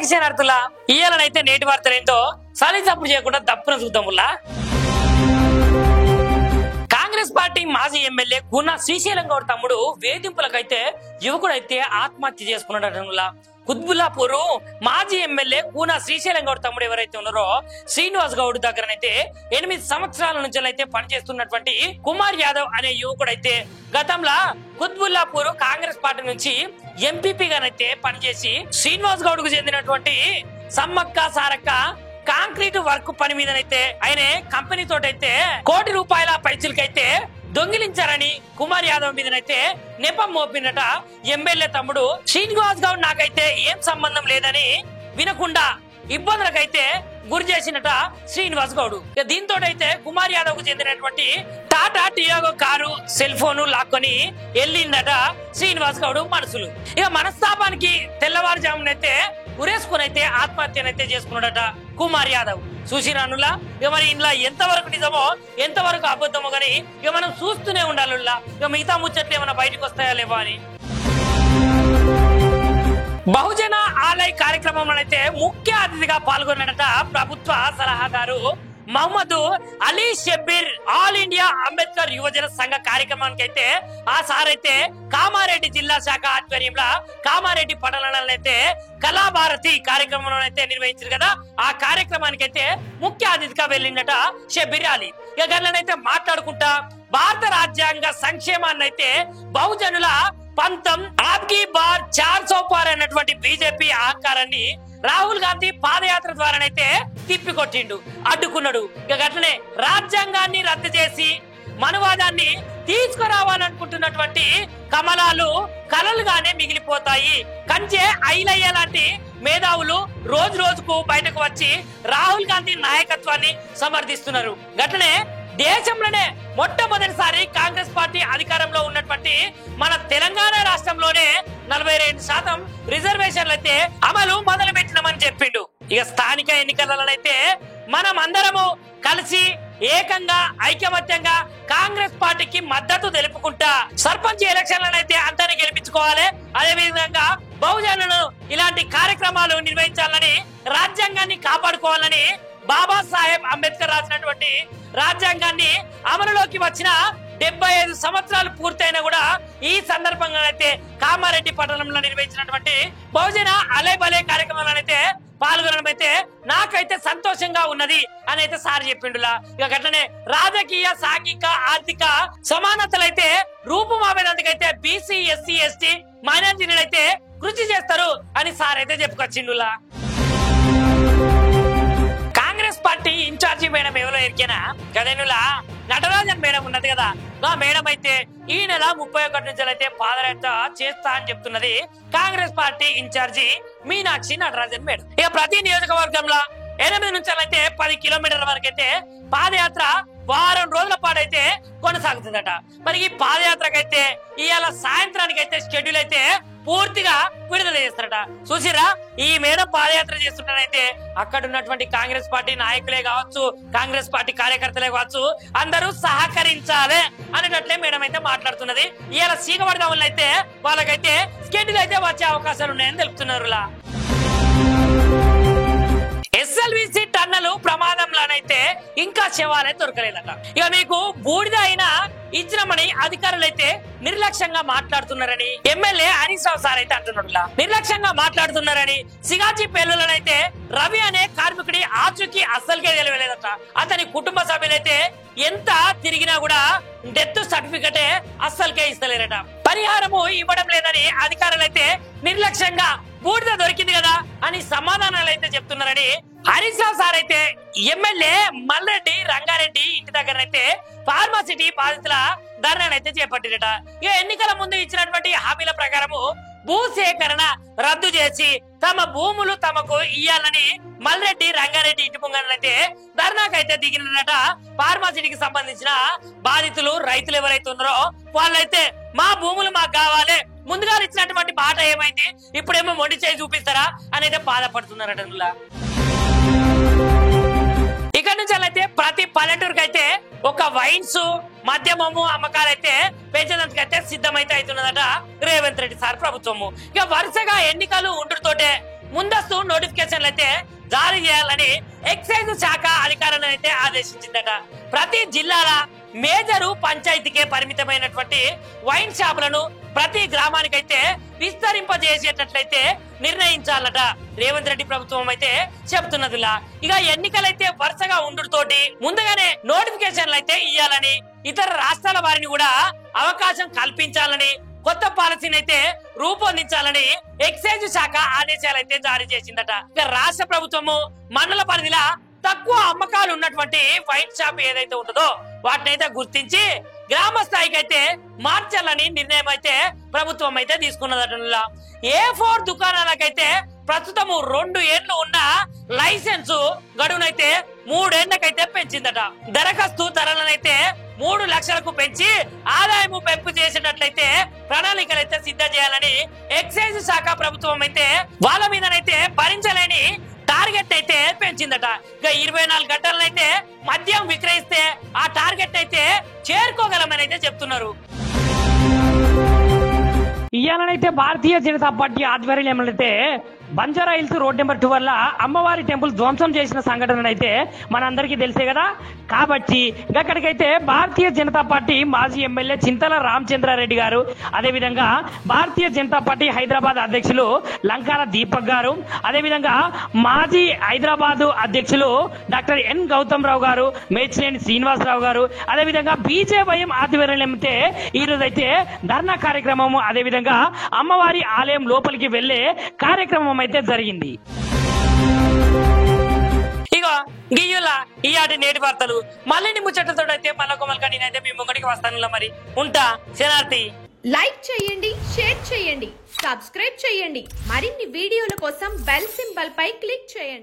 క్షణార్థులా ఇయ్యాలనైతే నేటి వార్తలేంటో సలిసప్పుడు చేయకుండా దప్పున చూద్దాముల్లా. కాంగ్రెస్ పార్టీ మాజీ ఎమ్మెల్యే కూన శ్రీశైలం గౌడ్ తమ్ముడు వేధింపులకైతే యువకుడైతే ఆత్మహత్య చేసుకున్నాడట. కుత్బుల్లాపూర్ మాజీ ఎమ్మెల్యే కూన శ్రీశైలం గౌడ్ తమ్ముడు ఎవరైతే ఉన్నారో శ్రీనివాస్ గౌడ్ దగ్గరనైతే 8 సంవత్సరాల నుంచి అయితే పనిచేస్తున్నటువంటి కుమార్ యాదవ్ అనే యువకుడైతే గతంలో కుత్బుల్లాపూర్ కాంగ్రెస్ పార్టీ నుంచి ఎంపీపీగానైతే పనిచేసి శ్రీనివాస్ గౌడ్ కు చెందినటువంటి సమ్మక్క సారక్క కాంక్రీట్ వర్క్ పని మీదనైతే ఆయన కంపెనీ తోటైతే ₹1 కోటి పైచులకైతే దొంగిలించారని కుమార్ యాదవ్ మీదనైతే నెపం మోపినట ఎమ్మెల్యే తమ్ముడు శ్రీనివాస్ గౌడ్ నాకైతే ఏం సంబంధం లేదని వినకుండా ఇబ్బందులకైతే గురి చేసినట శ్రీనివాస్ గౌడ్. దీంతో అయితే కుమార్ యాదవ్ కు చెందినటువంటి Tata Tiago car cell phone లాక్కొని వెళ్ళిందట శ్రీనివాస్ గౌడ్ మనసులు. ఇక మనస్తాపానికి తెల్లవారుజామునైతే ఉరేసుకుని అయితే ఆత్మహత్యనైతే చేసుకున్నాడట కుమార్ యాదవ్. చూసిరానులా ఇక మరి ఇంట్లో ఎంతవరకు నిజమో ఎంతవరకు అబద్ధమో గానీ ఇక మనం చూస్తూనే ఉండాలి. ఇక మిగతా ముచ్చట్లు ఏమైనా బయటకు వస్తాయా లేవా అని. బహుజన ఆలయ కార్యక్రమంలో అయితే ముఖ్య అతిథిగా పాల్గొన్నట ప్రభుత్వ సలహాదారు మహమ్మద్ అలీ షబ్బీర్. ఆల్ ఇండియా అంబేద్కర్ యువజన సంఘ కార్యక్రమానికి అయితే ఆ సార్ అయితే కామారెడ్డి జిల్లా శాఖ ఆధ్వర్యంలో కామారెడ్డి పట్టణంలో అయితే కళాభారతి కార్యక్రమంలో అయితే నిర్వహించారు కదా. ఆ కార్యక్రమానికి అయితే ముఖ్య అతిథిగా వెళ్ళిందట షబ్బీర్ అలీ. ఇక గట్లనైతే మాట్లాడుకుంటా భారత రాజ్యాంగ సంక్షేమాన్ని అయితే బహుజనుల పంతం ఆబ్కి బార్ 400 పార్ అన్నటువంటి బీజేపీ అహంకారాన్ని రాహుల్ గాంధీ పాదయాత్ర ద్వారానైతే తిప్పికొట్టిండు, అడ్డుకున్నాడు. ఇక అట్లనే రాజ్యాంగాన్ని రద్దు చేసి మనవాదాన్ని తీసుకురావాలనుకుంటున్నటువంటి కమలాలు కలలుగానే మిగిలిపోతాయి. కంచె ఐలయ్య లాంటి మేధావులు రోజు రోజుకు బయటకు వచ్చి రాహుల్ గాంధీ నాయకత్వాన్ని సమర్థిస్తున్నారు. గట్లనే దేశంలోనే మొట్టమొదటిసారి కాంగ్రెస్ పార్టీ అధికారంలో ఉన్నటువంటి మన తెలంగాణ రాష్ట్రంలోనే 42% రిజర్వేషన్లు అయితే అమలు మొదలు పెట్టినామని చెప్పిండు. ఇక స్థానిక ఎన్నికలనైతే మనం అందరము కలిసి ఏకంగా ఐకమత్యంగా కాంగ్రెస్ పార్టీకి మద్దతు తెలుపుకుంటా సర్పంచ్ ఎలక్షన్లనైతే అందరినీ గెలిపించుకోవాలి. అదే విధంగా బహుజనులు ఇలాంటి కార్యక్రమాలు నిర్వహించాలని రాజ్యాంగాన్ని కాపాడుకోవాలని బాబాసాహెబ్ అంబేద్కర్ రాసినటువంటి రాజ్యాంగాన్ని అమలులోకి వచ్చిన 75 సంవత్సరాలు పూర్తయినా కూడా ఈ సందర్భంగా అయితే కామారెడ్డి పట్టణంలో నిర్వహించినటువంటి బహుజన అలేబలే కార్యక్రమంలో అయితే పాల్గొనడం అయితే నాకైతే సంతోషంగా ఉన్నది అని అయితే సార్ చెప్పిండులా. ఇక అట్లనే రాజకీయ సాంఘిక ఆర్థిక సమానతలైతే రూపుమాపేందుకైతే బీసీ ఎస్సీ ఎస్టీ మైనారిటీలు అయితే కృషి చేస్తారు అని సార్ అయితే చెప్పుకొచ్చిండులా. కాంగ్రెస్ పార్టీ ఇన్ఛార్జి మేడం ఎవరో ఎరికేనా గదేనులా నటరాజన్ మేడం ఉన్నది కదా. ఆ మేడం అయితే ఈ నెల 31 నుంచి అయితే పాదయాత్ర చేస్తా అని చెప్తున్నది Congress party in charge Meenakshi Natarajan madam. ఇక ప్రతి నియోజకవర్గంలో 8 నుంచి అయితే 10 కిలోమీటర్ల వరకు అయితే పాదయాత్ర వారం రోజుల పాటు అయితే కొనసాగుతుందట. మరి ఈ పాదయాత్రకైతే ఇవాళ సాయంత్రానికి అయితే షెడ్యూల్ అయితే పూర్తిగా విడుదల చేస్తారట. చూసిరా ఈ మేడం పాదయాత్ర చేస్తుంటారైతే అక్కడ ఉన్నటువంటి కాంగ్రెస్ పార్టీ నాయకులే కావచ్చు, కాంగ్రెస్ పార్టీ కార్యకర్తలే కావచ్చు, అందరూ సహకరించాలి అనేటట్లే మేడం అయితే మాట్లాడుతున్నది. ఇవాళ సీగబడదా వల్ల అయితే వాళ్ళకైతే షెడ్యూల్ అయితే వచ్చే అవకాశాలు ఉన్నాయని తెలుపుతున్నారు. ఎస్ఎల్విసి టన్నలు ప్రమాదంలోనైతే ఇంకా శవాలే దొరకలేదట. ఇక మీకు బూడిద అయినా ఇచ్చినమని అధికారులు అయితే నిర్లక్ష్యంగా మాట్లాడుతున్నారని ఎమ్మెల్యే హరీష్ రావు సార్ అయితే అంటున్నాడు. నిర్లక్ష్యంగా మాట్లాడుతున్నారని సిగాజీ పేలులనైతే రవి అనే కార్మికుడి ఆచూకీ అస్సలుకే తెలియలేదట. అతని కుటుంబ సభ్యులైతే ఎంత తిరిగినా కూడా డెత్ సర్టిఫికెటే అస్సలుకే ఇస్తలేరట. పరిహారము ఇవ్వడం లేదని అధికారులు అయితే నిర్లక్ష్యంగా బూడిద దొరికింది కదా అని సమాధానాలు అయితే చెప్తున్నారని హరీష్ రావు సార్ అయితే ఎమ్మెల్యే మల్రెడ్డి రంగారెడ్డి ఇంటి దగ్గరనైతే ఫార్మాసిటీ బాధితుల ధర్నానైతే చేపట్టిరట. ఇక ఎన్నికల ముందు ఇచ్చినటువంటి హామీల ప్రకారము భూసేకరణ రద్దు చేసి తమ భూములు తమకు ఇయ్యాలని మల్రెడ్డి రంగారెడ్డి ఇంటి ముంగనైతే ధర్నాకైతే దిగినట. ఫార్మాసిటీకి సంబంధించిన బాధితులు రైతులు ఎవరైతే ఉన్నారో వాళ్ళైతే మా భూములు మాకు కావాలి, ముందుగా ఇచ్చినటువంటి మాట ఏమైంది, ఇప్పుడేమో మొండి చేయి చూపిస్తారా అని అయితే బాధపడుతున్నారట. ఇక్కడ నుంచి అయితే ప్రతి పల్లెటూరుకి అయితే ఒక వైన్స్ మద్యమము అమ్మకాలైతే పెంచేందుకైతే సిద్ధమైతే అవుతున్నదట రేవంత్ రెడ్డి సార్ ప్రభుత్వము. ఇక వరుసగా ఎన్నికలు ఉండుతోటే ముందస్తు నోటిఫికేషన్లు అయితే జారీ చేయాలని ఎక్సైజ్ శాఖ అధికారులను అయితే ఆదేశించిందట. ప్రతి జిల్లాల మేజరు పంచాయతీకే పరిమితమైనటువంటి వైన్ షాపులను ప్రతి గ్రామానికైతే విస్తరింపజేసేటట్లయితే నిర్ణయించాలట రేవంత్ రెడ్డి ప్రభుత్వం అయితే చెప్తున్నదిలా. ఇక ఎన్నికలైతే వరుసగా ఉండుతోటి ముందుగానే నోటిఫికేషన్లు అయితే ఇయ్యాలని, ఇతర రాష్ట్రాల వారిని కూడా అవకాశం కల్పించాలని, కొత్త పాలసీని అయితే రూపొందించాలని ఎక్సైజ్ శాఖ ఆదేశాలైతే జారీ చేసిందట. ఇక రాష్ట్ర ప్రభుత్వము మండల పరిధిలో తక్కువ అమ్మకాలు ఉన్నటువంటి వైన్ షాప్ ఏదైతే ఉంటుందో వాటినైతే గుర్తించి గ్రామ స్థాయికి అయితే మార్చాలని నిర్ణయం అయితే ప్రభుత్వం అయితే తీసుకున్నదట. A4 దుకాణాలకైతే ప్రస్తుతము 2 ఏళ్లు ఉన్న లైసెన్స్ గడువునైతే 3 ఏళ్లకైతే పెంచిందట. దరఖాస్తు ధరలనైతే 3 లక్షలకు పెంచి ఆదాయము పెంపు చేసేటట్లయితే ప్రణాళికలైతే సిద్ధం చేయాలని ఎక్సైజ్ శాఖ ప్రభుత్వం అయితే వాళ్ళ మీదనైతే భరించలేని టార్గెట్ అయితే పెంచిందట. ఇక 24 గంటలనైతే మద్యం విక్రయిస్తే ఆ టార్గెట్ అయితే చేరుకోగలమని అయితే చెప్తున్నారు. ఇయాలనైతే భారతీయ జనతా పార్టీ ఆధ్వర్యంలో అయితే బంజారా హిల్స్ రోడ్ నెంబర్ 2 వల్ల అమ్మవారి టెంపుల్ ధ్వంసం చేసిన సంఘటన అయితే మనందరికీ తెలిసే కదా. కాబట్టి అక్కడికైతే భారతీయ జనతా పార్టీ మాజీ ఎమ్మెల్యే చింతల రామచంద్రారెడ్డి గారు, అదేవిధంగా భారతీయ జనతా పార్టీ హైదరాబాద్ అధ్యక్షులు లంకాల దీపక్ గారు, అదేవిధంగా మాజీ హైదరాబాద్ అధ్యక్షులు డాక్టర్ ఎన్ గౌతమ్ రావు గారు, మేచినేని శ్రీనివాసరావు గారు, అదేవిధంగా బీజేవైఎం ఆధ్వర్యంలో ఈ రోజు అయితే ధర్నా కార్యక్రమము, అదేవిధంగా అమ్మవారి ఆలయం లోపలికి వెళ్లే కార్యక్రమం అయితే జరిగింది. ఇగో గియ్యుల ఈయాటి నేటి వార్తలు మళ్ళీ ముచ్చటతో అయితే మళ్ళొక నేనైతే మీ ముంగడికి వస్తాను. మరి ఉంటా శనార్థి. లైక్ చేయండి, షేర్ చేయండి, సబ్స్క్రైబ్ చేయండి. మరిన్ని వీడియోల కోసం బెల్ సింబల్ పై క్లిక్ చేయండి.